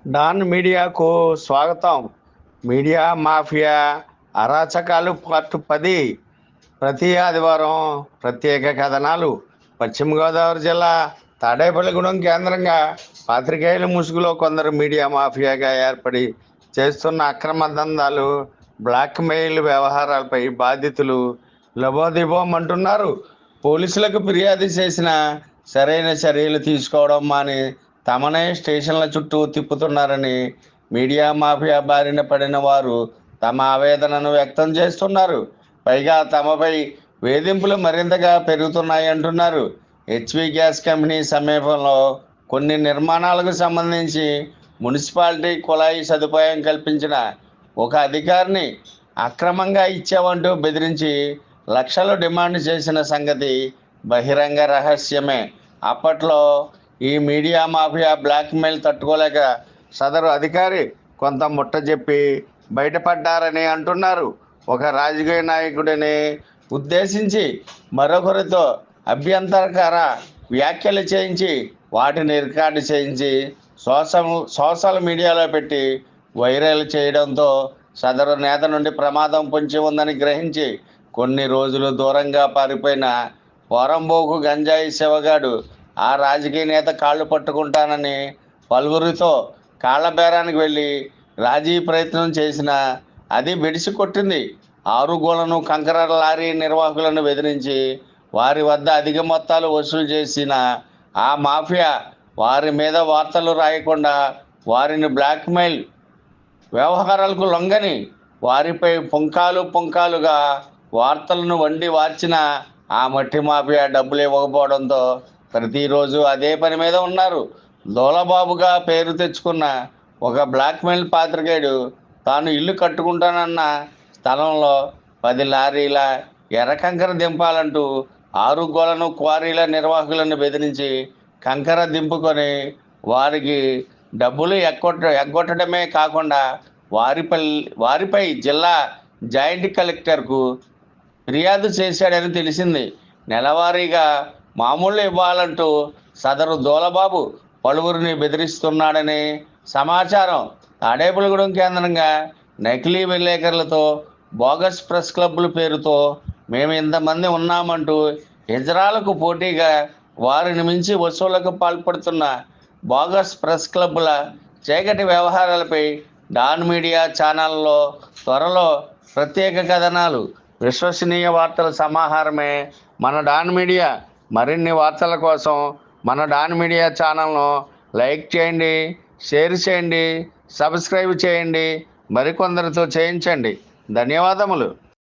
Don మీడియాకు స్వాగతం. Media mafia అరాచకాలు పార్ట్ 10. ప్రతి ఆదివారం ప్రత్యేక కథనాలు. పశ్చిమ గోదావరి జిల్లా తాడేపల్లిగూడెం కేంద్రంగా పాత్రికేయుల ముసుగులో కొందరు మీడియా మాఫియాగా ఏర్పడి చేస్తున్న అక్రమ దందాలు, బ్లాక్మెయిల్ వ్యవహారాలపై బాధితులు లబోదిబోమంటున్నారు. పోలీసులకు ఫిర్యాదు చేసినా సరైన చర్యలు తీసుకోవడం మాని తమనే స్టేషన్ల చుట్టూ తిప్పుతున్నారని మీడియా మాఫియా బారిన పడిన వారు తమ ఆవేదనను వ్యక్తం చేస్తున్నారు. పైగా తమపై వేధింపులు మరింతగా పెరుగుతున్నాయి అంటున్నారు. హెచ్పి గ్యాస్ కంపెనీ సమీపంలో కొన్ని నిర్మాణాలకు సంబంధించి మున్సిపాలిటీ కుళాయి సదుపాయం కల్పించిన ఒక అధికారిని అక్రమంగా ఇచ్చావంటూ బెదిరించి లక్షలు డిమాండ్ చేసిన సంగతి బహిరంగ రహస్యమే. అప్పట్లో ఈ మీడియా మాఫియా బ్లాక్మెయిల్ తట్టుకోలేక సదరు అధికారి కొంత ముట్ట చెప్పి బయటపడ్డారని అంటున్నారు. ఒక రాజకీయ నాయకుడిని ఉద్దేశించి మరొకరితో అభ్యంతరకర వ్యాఖ్యలు చేయించి వాటిని రికార్డు చేయించి సోషల్ మీడియాలో పెట్టి వైరల్ చేయడంతో సదరు నేత నుండి ప్రమాదం పొంచి ఉందని గ్రహించి కొన్ని రోజులు దూరంగా పారిపోయిన పోరంబోకు గంజాయి శివగాడు ఆ రాజకీయ నేత కాళ్ళు పట్టుకుంటానని పలువురితో కాళ్ళ బేరానికి వెళ్ళి రాజీ ప్రయత్నం చేసినా అది బెడిసి కొట్టింది. ఆరుగోలను కంకర లారీ నిర్వాహకులను బెదిరించి వారి వద్ద అధిక మొత్తాలు వసూలు చేసిన ఆ మాఫియా వారి మీద వార్తలు రాయకుండా వారిని బ్లాక్మెయిల్ వ్యవహారాలకు లొంగని వారిపై పుంకాలుగా వార్తలను వండి వార్చిన ఆ మట్టి మాఫియా డబ్బులు ఇవ్వకపోవడంతో ప్రతిరోజు అదే పని మీద ఉన్నారు. దోలబాబుగా పేరు తెచ్చుకున్న ఒక బ్లాక్మెయిల్ పాత్రికేయుడు తాను ఇల్లు కట్టుకుంటానన్న స్థలంలో 10 లారీల ఎర్ర కంకర దింపాలంటూ 6 గోలను క్వారీల నిర్వాహకులను బెదిరించి కంకర దింపుకొని వారికి డబ్బులు ఎగ్గొట్టడమే కాకుండా వారిపై జిల్లా జాయింట్ కలెక్టర్కు ఫిర్యాదు చేశాడని తెలిసింది. నెలవారీగా మామూలు ఇవ్వాలంటూ సదరు దోలబాబు పలువురిని బెదిరిస్తున్నాడని సమాచారం. తాడేపల్లిగూడెం కేంద్రంగా నకిలీ విలేకరులతో బోగస్ ప్రెస్ క్లబ్ల పేరుతో మేము ఇంతమంది ఉన్నామంటూ హిజ్రాలకు పోటీగా వారిని మించి వసూళ్లకు పాల్పడుతున్న బోగస్ ప్రెస్ క్లబ్ల చీకటి వ్యవహారాలపై డాన్ మీడియా ఛానల్లో త్వరలో ప్రత్యేక కథనాలు. విశ్వసనీయ వార్తల సమాహారమే మన డాన్ మీడియా. మరిన్ని వార్తల కోసం మన డాన్ మీడియా ఛానల్ను లైక్ చేయండి, షేర్ చేయండి, సబ్స్క్రైబ్ చేయండి, మరికొందరితో చేయించండి. ధన్యవాదములు.